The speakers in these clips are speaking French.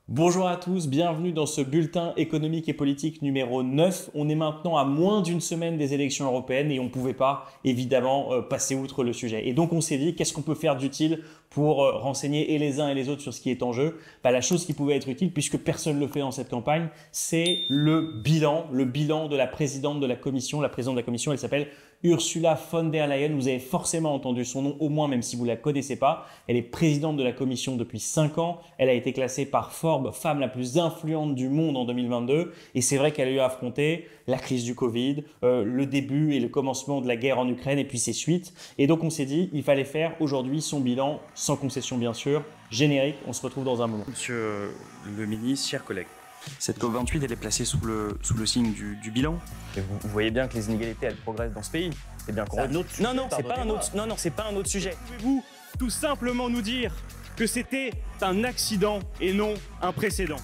Bonjour à tous, bienvenue dans ce bulletin économique et politique numéro 9. On est maintenant à moins d'une semaine des élections européennes et on ne pouvait pas évidemment passer outre le sujet. Et donc on s'est dit, qu'est-ce qu'on peut faire d'utile pour renseigner et les uns et les autres sur ce qui est en jeu? La chose qui pouvait être utile, puisque personne ne le fait dans cette campagne, c'est le bilan de la présidente de la commission. La présidente de la commission, elle s'appelle Ursula von der Leyen. Vous avez forcément entendu son nom, au moins même si vous ne la connaissez pas. Elle est présidente de la commission depuis 5 ans. Elle a été classée par Forbes femme la plus influente du monde en 2022. Et c'est vrai qu'elle a eu à affronter la crise du Covid, le début et le commencement de la guerre en Ukraine et puis ses suites. Et donc on s'est dit, il fallait faire aujourd'hui son bilan, sans concession bien sûr. Générique, on se retrouve dans un moment. Monsieur le ministre, chers collègues, cette COP28, elle est placée sous le signe du bilan. Et vous voyez bien que les inégalités, elles progressent dans ce pays. C'est bien qu'on... Non, c'est pas un autre sujet. Pouvez-vous tout simplement nous dire que c'était un accident et non un précédent?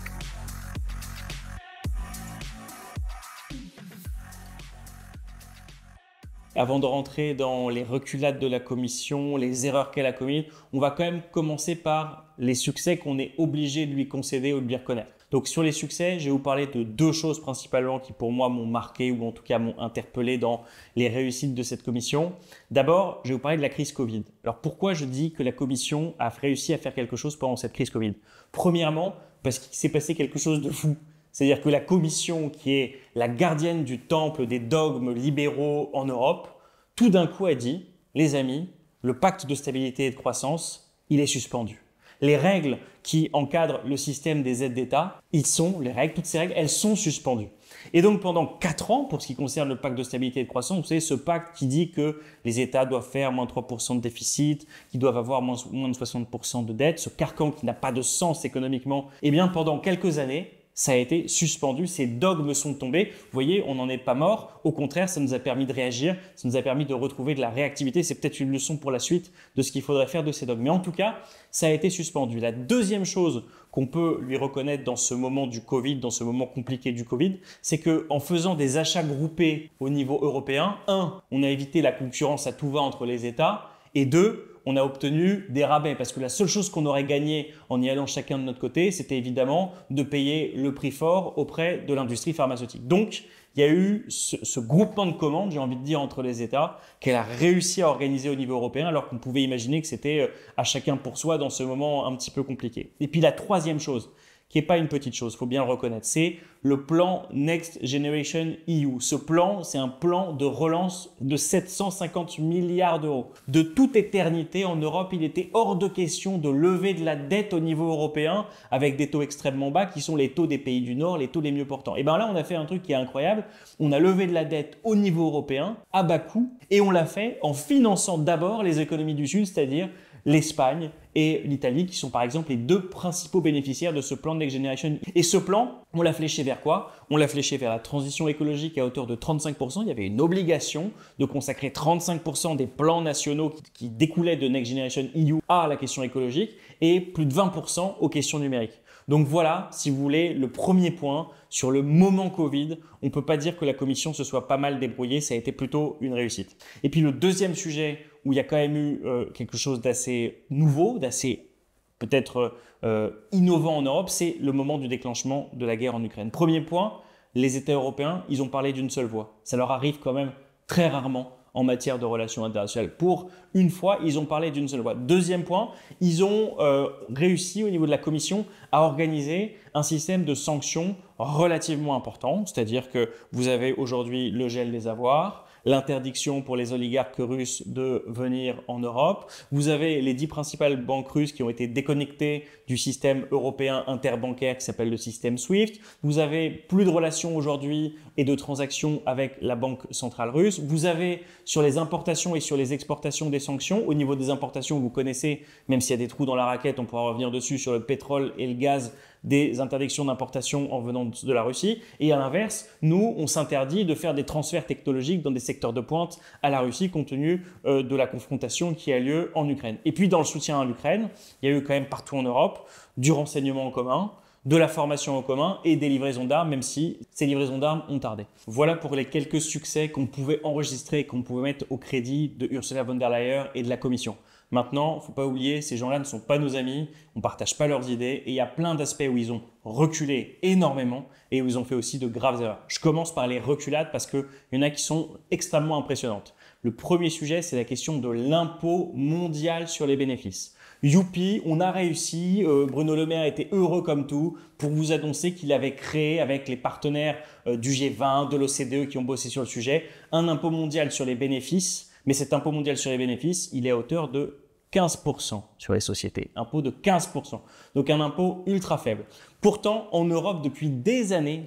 Avant de rentrer dans les reculades de la commission, les erreurs qu'elle a commises, on va quand même commencer par les succès qu'on est obligé de lui concéder ou de lui reconnaître. Donc sur les succès, je vais vous parler de deux choses principalement qui pour moi m'ont marqué ou en tout cas m'ont interpellé dans les réussites de cette commission. D'abord, je vais vous parler de la crise Covid. Alors pourquoi je dis que la commission a réussi à faire quelque chose pendant cette crise Covid? Premièrement, parce qu'il s'est passé quelque chose de fou. C'est-à-dire que la commission, qui est la gardienne du temple des dogmes libéraux en Europe, tout d'un coup a dit, les amis, le pacte de stabilité et de croissance, il est suspendu. Les règles qui encadrent le système des aides d'État, toutes ces règles, elles sont suspendues. Et donc pendant 4 ans, pour ce qui concerne le pacte de stabilité et de croissance, vous savez, ce pacte qui dit que les États doivent faire moins 3% de déficit, qu'ils doivent avoir moins de 60% de dette, ce carcan qui n'a pas de sens économiquement, eh bien pendant quelques années, ça a été suspendu, ces dogmes sont tombés. Vous voyez, on n'en est pas mort. Au contraire, ça nous a permis de réagir, ça nous a permis de retrouver de la réactivité. C'est peut-être une leçon pour la suite de ce qu'il faudrait faire de ces dogmes. Mais en tout cas, ça a été suspendu. La deuxième chose qu'on peut lui reconnaître dans ce moment du Covid, dans ce moment compliqué du Covid, c'est qu'en faisant des achats groupés au niveau européen, on a évité la concurrence à tout va entre les États, et 2, on a obtenu des rabais parce que la seule chose qu'on aurait gagné en y allant chacun de notre côté, c'était évidemment de payer le prix fort auprès de l'industrie pharmaceutique. Donc, il y a eu ce groupement de commandes, j'ai envie de dire, entre les États qu'elle a réussi à organiser au niveau européen alors qu'on pouvait imaginer que c'était à chacun pour soi dans ce moment un petit peu compliqué. Et puis la troisième chose, qui n'est pas une petite chose, il faut bien le reconnaître, c'est le plan Next Generation EU. Ce plan, c'est un plan de relance de 750 milliards d'euros. De toute éternité, en Europe, il était hors de question de lever de la dette au niveau européen avec des taux extrêmement bas qui sont les taux des pays du Nord, les taux les mieux portants. Et bien là, on a fait un truc qui est incroyable. On a levé de la dette au niveau européen à bas coût et on l'a fait en finançant d'abord les économies du Sud, c'est-à-dire l'Espagne et l'Italie, qui sont par exemple les deux principaux bénéficiaires de ce plan Next Generation. Et ce plan, on l'a fléché vers quoi? On l'a fléché vers la transition écologique à hauteur de 35%. Il y avait une obligation de consacrer 35% des plans nationaux qui découlaient de Next Generation EU à la question écologique et plus de 20% aux questions numériques. Donc voilà, si vous voulez, le premier point sur le moment Covid. On ne peut pas dire que la commission se soit pas mal débrouillée, ça a été plutôt une réussite. Et puis le deuxième sujet où il y a quand même eu quelque chose d'assez nouveau, d'assez peut-être innovant en Europe, c'est le moment du déclenchement de la guerre en Ukraine. Premier point, les États européens, ils ont parlé d'une seule voix. Ça leur arrive quand même très rarement en matière de relations internationales. Pour une fois, ils ont parlé d'une seule voix. Deuxième point, ils ont réussi au niveau de la Commission à organiser un système de sanctions relativement important, c'est-à-dire que vous avez aujourd'hui le gel des avoirs, l'interdiction pour les oligarques russes de venir en Europe. Vous avez les 10 principales banques russes qui ont été déconnectées du système européen interbancaire qui s'appelle le système SWIFT. Vous avez plus de relations aujourd'hui et de transactions avec la Banque centrale russe. Vous avez sur les importations et sur les exportations des sanctions. Au niveau des importations, vous connaissez, même s'il y a des trous dans la raquette, on pourra revenir dessus sur le pétrole et le gaz, des interdictions d'importation en venant de la Russie. Et à l'inverse, nous, on s'interdit de faire des transferts technologiques dans des secteurs de pointe à la Russie compte tenu de la confrontation qui a lieu en Ukraine. Et puis dans le soutien à l'Ukraine, il y a eu quand même partout en Europe du renseignement en commun, de la formation en commun et des livraisons d'armes, même si ces livraisons d'armes ont tardé. Voilà pour les quelques succès qu'on pouvait enregistrer et qu'on pouvait mettre au crédit de Ursula von der Leyen et de la Commission. Maintenant, il ne faut pas oublier, ces gens-là ne sont pas nos amis, on ne partage pas leurs idées et il y a plein d'aspects où ils ont reculé énormément et où ils ont fait aussi de graves erreurs. Je commence par les reculades parce qu'il y en a qui sont extrêmement impressionnantes. Le premier sujet, c'est la question de l'impôt mondial sur les bénéfices. Youpi, on a réussi, Bruno Le Maire était heureux comme tout pour vous annoncer qu'il avait créé avec les partenaires du G20, de l'OCDE qui ont bossé sur le sujet, un impôt mondial sur les bénéfices. Mais cet impôt mondial sur les bénéfices, il est à hauteur de 15% sur les sociétés, impôt de 15%, donc un impôt ultra faible. Pourtant, en Europe, depuis des années,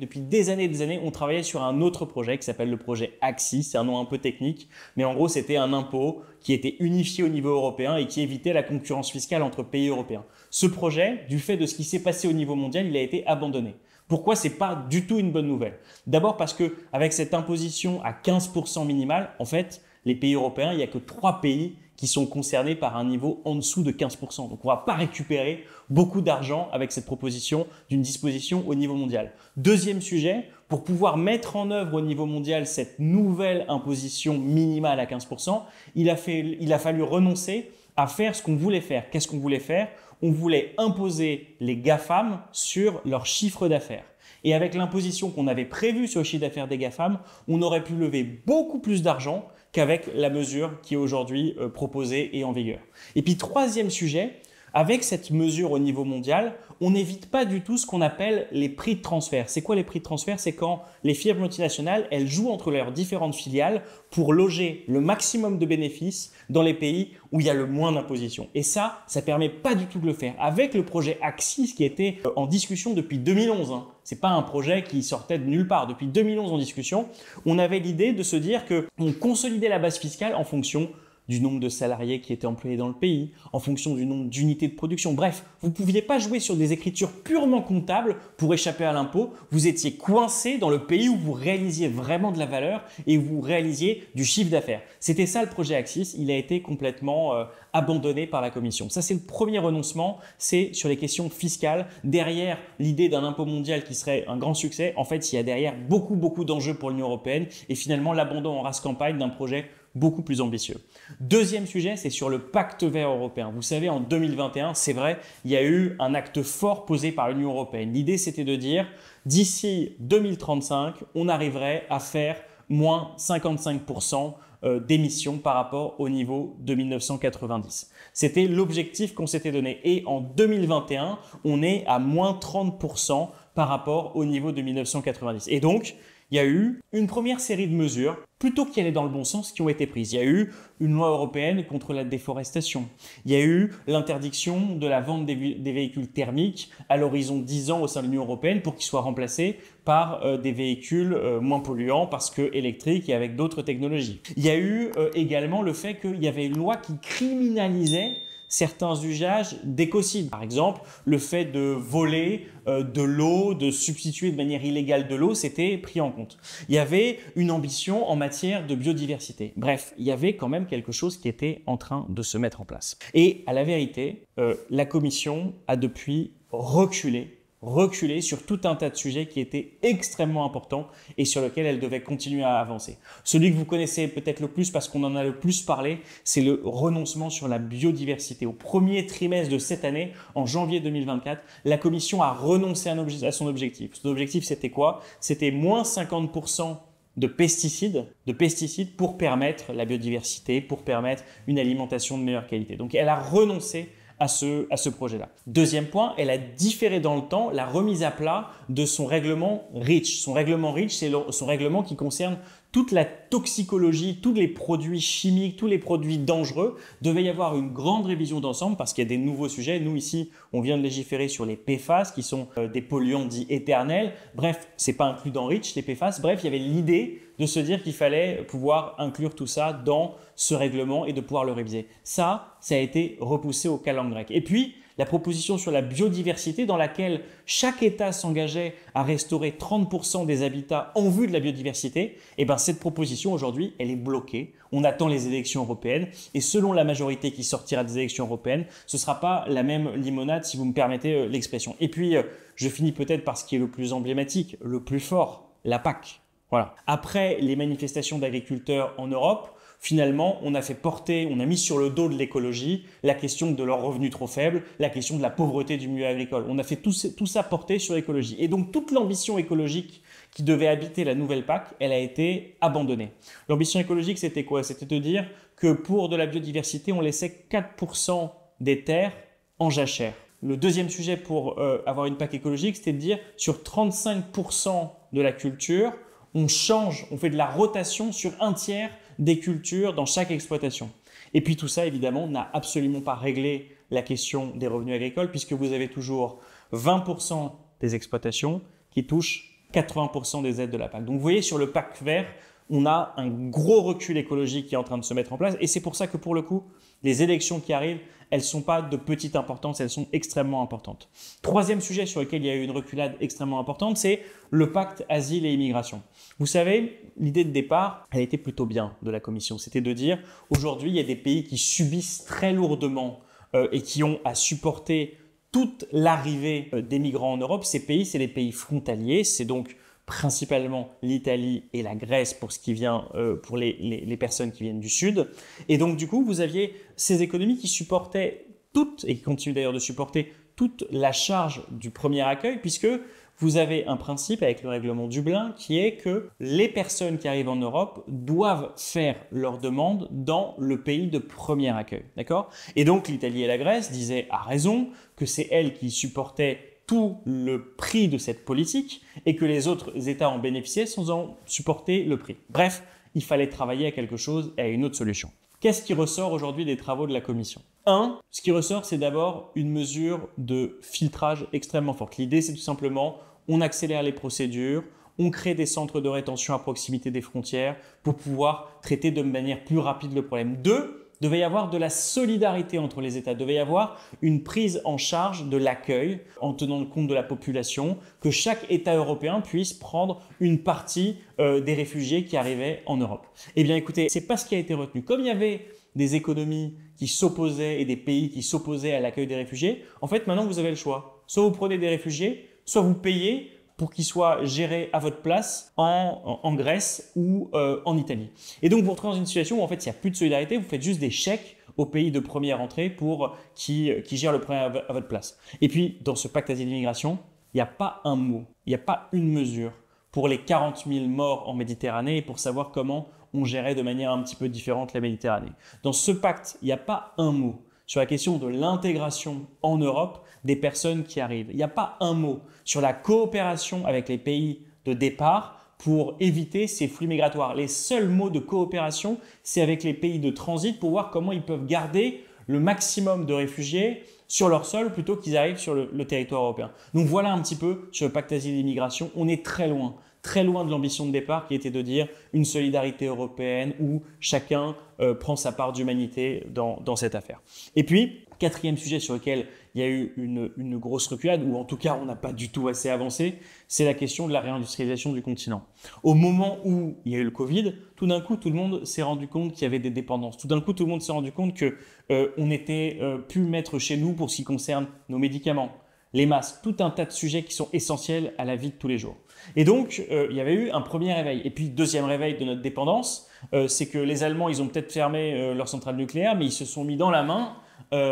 on travaillait sur un autre projet qui s'appelle le projet AXIS, c'est un nom un peu technique, mais en gros, c'était un impôt qui était unifié au niveau européen et qui évitait la concurrence fiscale entre pays européens. Ce projet, du fait de ce qui s'est passé au niveau mondial, il a été abandonné. Pourquoi c'est pas du tout une bonne nouvelle? D'abord parce que avec cette imposition à 15% minimale, en fait, les pays européens, il n'y a que 3 pays qui sont concernés par un niveau en dessous de 15%. Donc, on ne va pas récupérer beaucoup d'argent avec cette proposition d'une disposition au niveau mondial. Deuxième sujet, pour pouvoir mettre en œuvre au niveau mondial cette nouvelle imposition minimale à 15%, il a fallu renoncer à faire ce qu'on voulait faire. Qu'est-ce qu'on voulait faire? On voulait imposer les GAFAM sur leur chiffre d'affaires. Et avec l'imposition qu'on avait prévue sur le chiffre d'affaires des GAFAM, on aurait pu lever beaucoup plus d'argent qu'avec la mesure qui est aujourd'hui proposée et en vigueur. Et puis troisième sujet, avec cette mesure au niveau mondial, on n'évite pas du tout ce qu'on appelle les prix de transfert. C'est quoi les prix de transfert? C'est quand les firmes multinationales, elles jouent entre leurs différentes filiales pour loger le maximum de bénéfices dans les pays où il y a le moins d'imposition. Et ça permet pas du tout de le faire. Avec le projet Axis qui était en discussion depuis 2011, c'est pas un projet qui sortait de nulle part. Depuis 2011 en discussion, on avait l'idée de se dire qu'on consolidait la base fiscale en fonction du nombre de salariés qui étaient employés dans le pays, en fonction du nombre d'unités de production. Bref, vous ne pouviez pas jouer sur des écritures purement comptables pour échapper à l'impôt. Vous étiez coincé dans le pays où vous réalisiez vraiment de la valeur et où vous réalisiez du chiffre d'affaires. C'était ça le projet Axis. Il a été complètement abandonné par la Commission. Ça, c'est le premier renoncement. C'est sur les questions fiscales. Derrière l'idée d'un impôt mondial qui serait un grand succès, en fait, il y a derrière beaucoup d'enjeux pour l'Union européenne et finalement l'abandon en rase campagne d'un projet beaucoup plus ambitieux. Deuxième sujet, c'est sur le pacte vert européen. Vous savez, en 2021, c'est vrai, il y a eu un acte fort posé par l'Union européenne. L'idée, c'était de dire, d'ici 2035, on arriverait à faire moins 55% d'émissions par rapport au niveau de 1990. C'était l'objectif qu'on s'était donné. Et en 2021, on est à moins 30% par rapport au niveau de 1990. Et donc, il y a eu une première série de mesures, plutôt qui allaient dans le bon sens, qui ont été prises. Il y a eu une loi européenne contre la déforestation. Il y a eu l'interdiction de la vente des véhicules thermiques à l'horizon 10 ans au sein de l'Union européenne pour qu'ils soient remplacés par des véhicules moins polluants parce que électriques et avec d'autres technologies. Il y a eu également le fait qu'il y avait une loi qui criminalisait certains usages d'écocide. Par exemple, le fait de voler de l'eau, de substituer de manière illégale de l'eau, c'était pris en compte. Il y avait une ambition en matière de biodiversité. Bref, il y avait quand même quelque chose qui était en train de se mettre en place. Et à la vérité, la Commission a depuis reculé sur tout un tas de sujets qui étaient extrêmement importants et sur lesquels elle devait continuer à avancer. Celui que vous connaissez peut-être le plus parce qu'on en a le plus parlé, c'est le renoncement sur la biodiversité. Au premier trimestre de cette année, en janvier 2024, la Commission a renoncé à son objectif. Son objectif, c'était quoi? C'était moins 50% de pesticides pour permettre la biodiversité, pour permettre une alimentation de meilleure qualité. Donc, elle a renoncé à ce projet-là. Deuxième point, elle a différé dans le temps la remise à plat de son règlement REACH. Son règlement REACH, c'est son règlement qui concerne toute la toxicologie, tous les produits chimiques, tous les produits dangereux. Devait y avoir une grande révision d'ensemble parce qu'il y a des nouveaux sujets. Nous, ici, on vient de légiférer sur les PFAS qui sont des polluants dits éternels. Bref, ce n'est pas inclus dans REACH, les PFAS. Bref, il y avait l'idée de se dire qu'il fallait pouvoir inclure tout ça dans ce règlement et de pouvoir le réviser. Ça a été repoussé au calendes grecques. Et puis, la proposition sur la biodiversité dans laquelle chaque État s'engageait à restaurer 30% des habitats en vue de la biodiversité, et ben cette proposition aujourd'hui, elle est bloquée. On attend les élections européennes et selon la majorité qui sortira des élections européennes, ce ne sera pas la même limonade si vous me permettez l'expression. Et puis, je finis peut-être par ce qui est le plus emblématique, le plus fort, la PAC. Voilà. Après les manifestations d'agriculteurs en Europe, finalement, on a mis sur le dos de l'écologie la question de leurs revenus trop faibles, la question de la pauvreté du milieu agricole. On a fait tout ça porter sur l'écologie. Et donc, toute l'ambition écologique qui devait habiter la nouvelle PAC, elle a été abandonnée. L'ambition écologique, c'était quoi? C'était de dire que pour de la biodiversité, on laissait 4% des terres en jachère. Le deuxième sujet pour avoir une PAC écologique, c'était de dire sur 35% de la culture, on fait de la rotation sur un tiers des cultures dans chaque exploitation. Et puis tout ça, évidemment, n'a absolument pas réglé la question des revenus agricoles puisque vous avez toujours 20% des exploitations qui touchent 80% des aides de la PAC. Donc vous voyez, sur le PAC vert, on a un gros recul écologique qui est en train de se mettre en place et c'est pour ça que pour le coup, les élections qui arrivent, elles ne sont pas de petite importance, elles sont extrêmement importantes. Troisième sujet sur lequel il y a eu une reculade extrêmement importante, c'est le pacte asile et immigration. Vous savez, l'idée de départ, elle était plutôt bien de la Commission. C'était de dire, aujourd'hui, il y a des pays qui subissent très lourdement et qui ont à supporter toute l'arrivée des migrants en Europe. Ces pays, c'est les pays frontaliers, c'est donc principalement l'Italie et la Grèce pour ce qui vient pour les personnes qui viennent du Sud. Et donc, du coup, vous aviez ces économies qui supportaient toutes, et qui continuent d'ailleurs de supporter toute la charge du premier accueil, puisque vous avez un principe avec le règlement Dublin qui est que les personnes qui arrivent en Europe doivent faire leur demande dans le pays de premier accueil. D'accord ? Et donc, l'Italie et la Grèce disaient à raison que c'est elles qui supportaient tout le prix de cette politique et que les autres États en bénéficiaient sans en supporter le prix. Bref, il fallait travailler à quelque chose et à une autre solution. Qu'est-ce qui ressort aujourd'hui des travaux de la Commission ? Ce qui ressort, c'est d'abord une mesure de filtrage extrêmement forte. L'idée, c'est tout simplement, on accélère les procédures, on crée des centres de rétention à proximité des frontières pour pouvoir traiter de manière plus rapide le problème. 2, il devait y avoir de la solidarité entre les États, il devait y avoir une prise en charge de l'accueil en tenant compte de la population, que chaque État européen puisse prendre une partie des réfugiés qui arrivaient en Europe. Eh bien écoutez, ce n'est pas ce qui a été retenu. Comme il y avait des économies qui s'opposaient et des pays qui s'opposaient à l'accueil des réfugiés, en fait maintenant vous avez le choix. Soit vous prenez des réfugiés, soit vous payez pour qu'ils soient gérés à votre place en Grèce ou en Italie. Et donc, vous vous retrouvez dans une situation où en fait, il n'y a plus de solidarité, vous faites juste des chèques aux pays de première entrée pour qui gèrent le problème à votre place. Et puis, dans ce pacte asile d'immigration, il n'y a pas un mot, il n'y a pas une mesure pour les 40 000 morts en Méditerranée et pour savoir comment on gérait de manière un petit peu différente la Méditerranée. Dans ce pacte, il n'y a pas un mot sur la question de l'intégration en Europe des personnes qui arrivent. Il n'y a pas un mot sur la coopération avec les pays de départ pour éviter ces flux migratoires. Les seuls mots de coopération, c'est avec les pays de transit pour voir comment ils peuvent garder le maximum de réfugiés sur leur sol plutôt qu'ils arrivent sur le territoire européen. Donc voilà un petit peu sur le pacte asile et immigration. On est très loin de l'ambition de départ qui était de dire une solidarité européenne où chacun prend sa part d'humanité dans cette affaire. Et puis, quatrième sujet sur lequel il y a eu une grosse reculade, ou en tout cas on n'a pas du tout assez avancé, c'est la question de la réindustrialisation du continent. Au moment où il y a eu le Covid, tout d'un coup tout le monde s'est rendu compte qu'il y avait des dépendances. Tout d'un coup tout le monde s'est rendu compte qu'on était plus maître chez nous pour ce qui concerne nos médicaments, les masques, tout un tas de sujets qui sont essentiels à la vie de tous les jours. Et donc, il y avait eu un premier réveil. Et puis, deuxième réveil de notre dépendance, c'est que les Allemands, ils ont peut-être fermé leur centrale nucléaire, mais ils se sont mis dans la main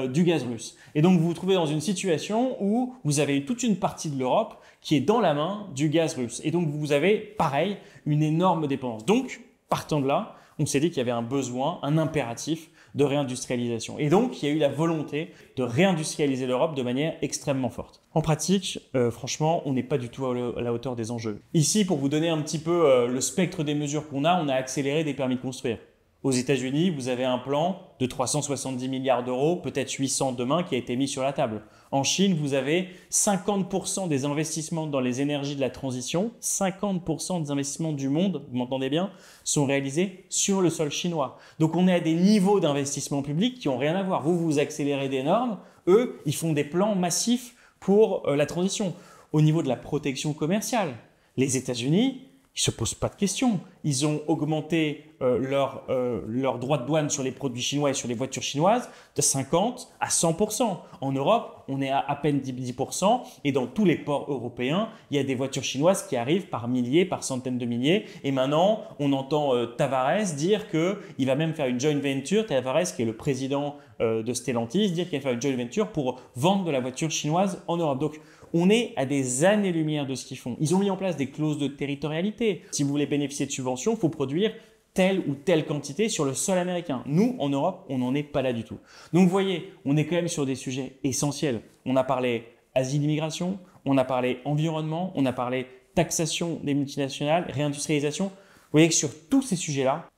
du gaz russe. Et donc, vous vous trouvez dans une situation où vous avez eu toute une partie de l'Europe qui est dans la main du gaz russe. Et donc, vous avez, pareil, une énorme dépendance. Donc, partant de là, on s'est dit qu'il y avait un besoin, un impératif de réindustrialisation. Et donc, il y a eu la volonté de réindustrialiser l'Europe de manière extrêmement forte. En pratique, franchement, on n'est pas du tout à la hauteur des enjeux. Ici, pour vous donner un petit peu le spectre des mesures qu'on a, on a accéléré des permis de construire. Aux États-Unis, vous avez un plan de 370 milliards d'euros, peut-être 800 demain, qui a été mis sur la table. En Chine, vous avez 50% des investissements dans les énergies de la transition, 50% des investissements du monde, vous m'entendez bien, sont réalisés sur le sol chinois. Donc on est à des niveaux d'investissement public qui n'ont rien à voir. Vous accélérez des normes, eux, ils font des plans massifs pour la transition. Au niveau de la protection commerciale, les États-Unis, Ils ne se posent pas de questions. Ils ont augmenté leur droit de douane sur les produits chinois et sur les voitures chinoises de 50 à 100%. En Europe, on est à peine 10%. Et dans tous les ports européens, il y a des voitures chinoises qui arrivent par milliers, par centaines de milliers. Et maintenant, on entend Tavares dire qu'il va même faire une joint venture. Tavares, qui est le président de Stellantis, dire qu'il va faire une joint venture pour vendre de la voiture chinoise en Europe. Donc, on est à des années-lumière de ce qu'ils font. Ils ont mis en place des clauses de territorialité. Si vous voulez bénéficier de subventions, il faut produire telle ou telle quantité sur le sol américain. Nous, en Europe, on n'en est pas là du tout. Donc, vous voyez, on est quand même sur des sujets essentiels. On a parlé asile, immigration, on a parlé environnement, on a parlé taxation des multinationales, réindustrialisation. Vous voyez que sur tous ces sujets-là,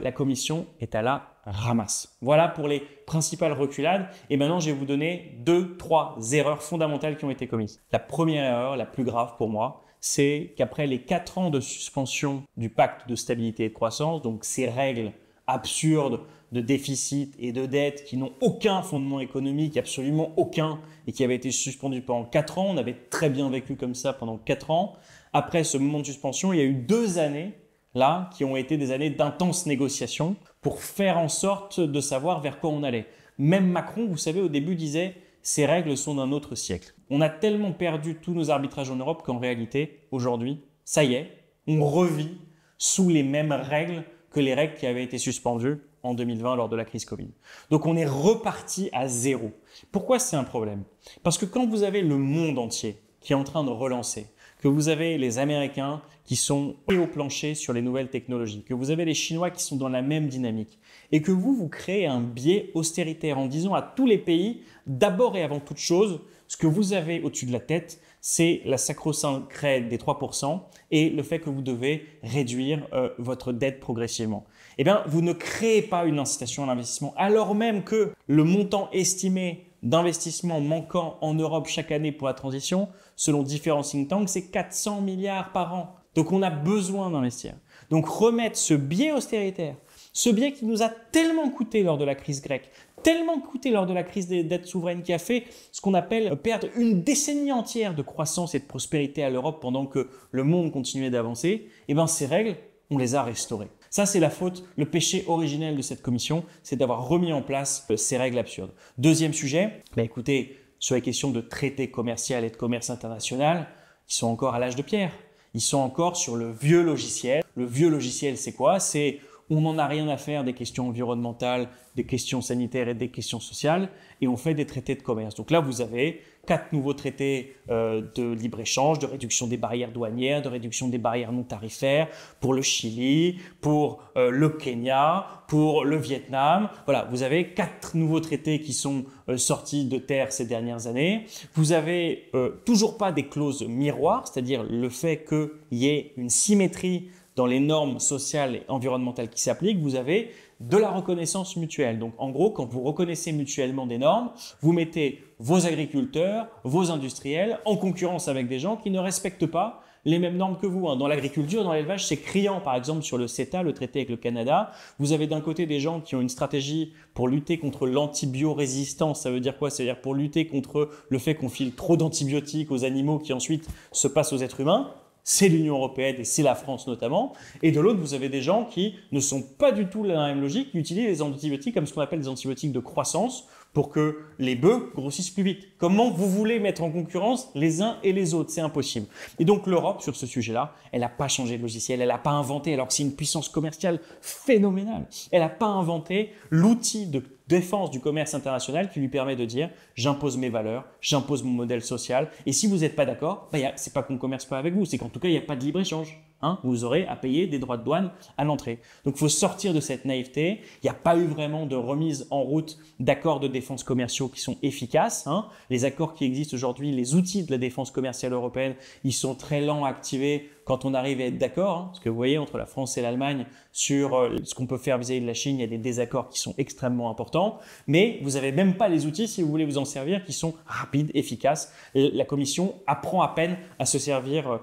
la Commission est à la ramasse. Voilà pour les principales reculades. Et maintenant, je vais vous donner 2-3 erreurs fondamentales qui ont été commises. La première erreur, la plus grave pour moi, c'est qu'après les 4 ans de suspension du pacte de stabilité et de croissance, donc ces règles absurdes de déficit et de dette qui n'ont aucun fondement économique, absolument aucun, et qui avaient été suspendues pendant 4 ans, on avait très bien vécu comme ça pendant 4 ans. Après ce moment de suspension, il y a eu 2 années là, qui ont été des années d'intenses négociations pour faire en sorte de savoir vers quoi on allait. Même Macron, vous savez, au début disait « ces règles sont d'un autre siècle ». On a tellement perdu tous nos arbitrages en Europe qu'en réalité, aujourd'hui, ça y est, on revit sous les mêmes règles que les règles qui avaient été suspendues en 2020 lors de la crise Covid. Donc, on est reparti à zéro. Pourquoi c'est un problème? Parce que quand vous avez le monde entier qui est en train de relancer, que vous avez les Américains qui sont au plancher sur les nouvelles technologies, que vous avez les Chinois qui sont dans la même dynamique et que vous créez un biais austéritaire en disant à tous les pays, d'abord et avant toute chose, ce que vous avez au-dessus de la tête, c'est la sacro-sainte règle des 3% et le fait que vous devez réduire votre dette progressivement. Eh bien, vous ne créez pas une incitation à l'investissement alors même que le montant estimé d'investissement manquant en Europe chaque année pour la transition, selon différents think tanks, c'est 400 milliards par an. Donc, on a besoin d'investir. Donc, remettre ce biais austéritaire, ce biais qui nous a tellement coûté lors de la crise grecque, tellement coûté lors de la crise des dettes souveraines qui a fait ce qu'on appelle perdre une décennie entière de croissance et de prospérité à l'Europe pendant que le monde continuait d'avancer, eh bien, ces règles, on les a restaurées. Ça, c'est la faute, le péché originel de cette commission, c'est d'avoir remis en place ces règles absurdes. Deuxième sujet, écoutez, sur les questions de traité commercial et de commerce international, ils sont encore à l'âge de pierre. Ils sont encore sur le vieux logiciel. Le vieux logiciel, c'est quoi? C'est on n'en a rien à faire des questions environnementales, des questions sanitaires et des questions sociales, et on fait des traités de commerce. Donc là, vous avez 4 nouveaux traités de libre-échange, de réduction des barrières douanières, de réduction des barrières non tarifaires pour le Chili, pour le Kenya, pour le Vietnam. Voilà, vous avez 4 nouveaux traités qui sont sortis de terre ces dernières années. Vous avez toujours pas des clauses miroirs, c'est-à-dire le fait qu'il y ait une symétrie dans les normes sociales et environnementales qui s'appliquent, vous avez de la reconnaissance mutuelle. Donc, en gros, quand vous reconnaissez mutuellement des normes, vous mettez vos agriculteurs, vos industriels en concurrence avec des gens qui ne respectent pas les mêmes normes que vous. Dans l'agriculture, dans l'élevage, c'est criant. Par exemple, sur le CETA, le traité avec le Canada, vous avez d'un côté des gens qui ont une stratégie pour lutter contre l'antibiorésistance. Ça veut dire quoi? Ça veut dire pour lutter contre le fait qu'on file trop d'antibiotiques aux animaux qui ensuite se passent aux êtres humains. C'est l'Union européenne et c'est la France notamment. Et de l'autre, vous avez des gens qui ne sont pas du tout dans la même logique, qui utilisent les antibiotiques comme ce qu'on appelle des antibiotiques de croissance pour que les bœufs grossissent plus vite. Comment vous voulez mettre en concurrence les uns et les autres? C'est impossible. Et donc l'Europe, sur ce sujet-là, elle n'a pas changé de logiciel, elle n'a pas inventé, alors que c'est une puissance commerciale phénoménale, elle n'a pas inventé l'outil de défense du commerce international qui lui permet de dire j'impose mes valeurs, j'impose mon modèle social et si vous n'êtes pas d'accord, c'est pas qu'on ne commerce pas avec vous, c'est qu'en tout cas il n'y a pas de libre-échange. Vous aurez à payer des droits de douane à l'entrée. Donc il faut sortir de cette naïveté. Il n'y a pas eu vraiment de remise en route d'accords de défense commerciaux qui sont efficaces. Les accords qui existent aujourd'hui, les outils de la défense commerciale européenne, ils sont très lents à activer quand on arrive à être d'accord. Parce que vous voyez, entre la France et l'Allemagne, sur ce qu'on peut faire vis-à-vis de la Chine, il y a des désaccords qui sont extrêmement importants. Mais vous n'avez même pas les outils, si vous voulez vous en servir, qui sont rapides, efficaces. La Commission apprend à peine à se servir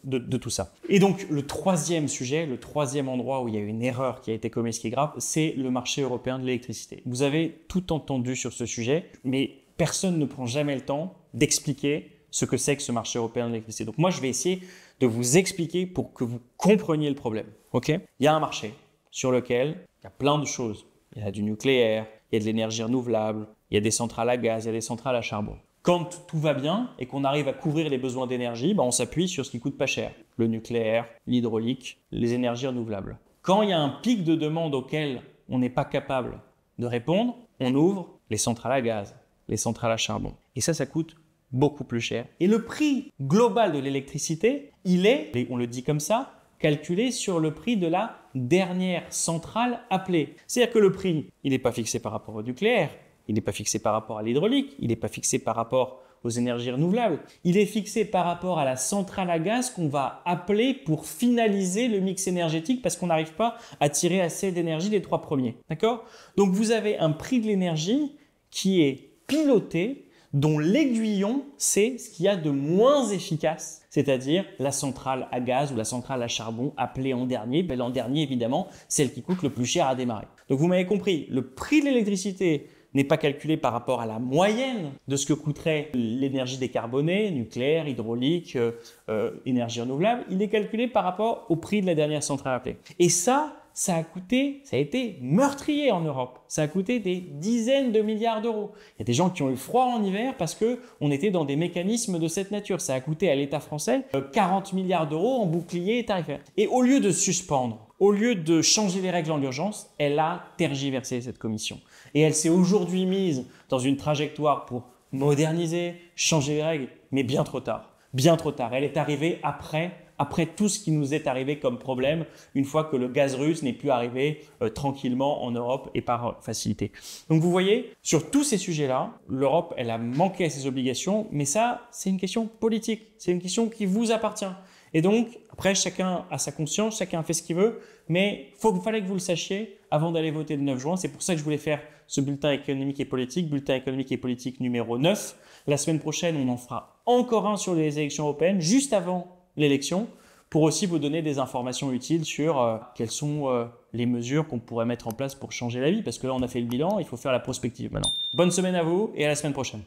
de tout ça. Et donc, le troisième sujet, le troisième endroit où il y a une erreur qui a été commise qui est grave, c'est le marché européen de l'électricité. Vous avez tout entendu sur ce sujet, mais personne ne prend jamais le temps d'expliquer ce que c'est que ce marché européen de l'électricité. Donc moi, je vais essayer de vous expliquer pour que vous compreniez le problème. Ok ? Il y a un marché sur lequel il y a plein de choses. Il y a du nucléaire, il y a de l'énergie renouvelable, il y a des centrales à gaz, il y a des centrales à charbon. Quand tout va bien et qu'on arrive à couvrir les besoins d'énergie, on s'appuie sur ce qui coûte pas cher. Le nucléaire, l'hydraulique, les énergies renouvelables. Quand il y a un pic de demande auquel on n'est pas capable de répondre, on ouvre les centrales à gaz, les centrales à charbon. Et ça coûte beaucoup plus cher. Et le prix global de l'électricité, il est, et on le dit comme ça, calculé sur le prix de la dernière centrale appelée. C'est-à-dire que le prix, il n'est pas fixé par rapport au nucléaire, il n'est pas fixé par rapport à l'hydraulique, il n'est pas fixé par rapport aux énergies renouvelables. Il est fixé par rapport à la centrale à gaz qu'on va appeler pour finaliser le mix énergétique parce qu'on n'arrive pas à tirer assez d'énergie des 3 premiers. D'accord ? Donc vous avez un prix de l'énergie qui est piloté, dont l'aiguillon, c'est ce qu'il y a de moins efficace, c'est-à-dire la centrale à gaz ou la centrale à charbon appelée en dernier. L'an dernier, évidemment, celle qui coûte le plus cher à démarrer. Donc vous m'avez compris, le prix de l'électricité n'est pas calculé par rapport à la moyenne de ce que coûterait l'énergie décarbonée, nucléaire, hydraulique, énergie renouvelable. Il est calculé par rapport au prix de la dernière centrale appelée. Et ça a été meurtrier en Europe. Ça a coûté des dizaines de milliards d'euros. Il y a des gens qui ont eu froid en hiver parce qu'on était dans des mécanismes de cette nature. Ça a coûté à l'État français 40 milliards d'euros en bouclier tarifaire. Et au lieu de suspendre, au lieu de changer les règles en urgence, elle a tergiversé cette commission. Et elle s'est aujourd'hui mise dans une trajectoire pour moderniser, changer les règles, mais bien trop tard. Bien trop tard. Elle est arrivée après tout ce qui nous est arrivé comme problème, une fois que le gaz russe n'est plus arrivé tranquillement en Europe et par facilité. Donc vous voyez, sur tous ces sujets-là, l'Europe, elle a manqué à ses obligations, mais ça, c'est une question politique, c'est une question qui vous appartient. Et donc, après, chacun a sa conscience, chacun fait ce qu'il veut, mais il fallait que vous le sachiez avant d'aller voter le 9 juin. C'est pour ça que je voulais faire ce bulletin économique et politique numéro 9. La semaine prochaine, on en fera encore un sur les élections européennes, juste avant l'élection, pour aussi vous donner des informations utiles sur quelles sont les mesures qu'on pourrait mettre en place pour changer la vie, parce que là, on a fait le bilan, il faut faire la prospective maintenant. Bonne semaine à vous et à la semaine prochaine.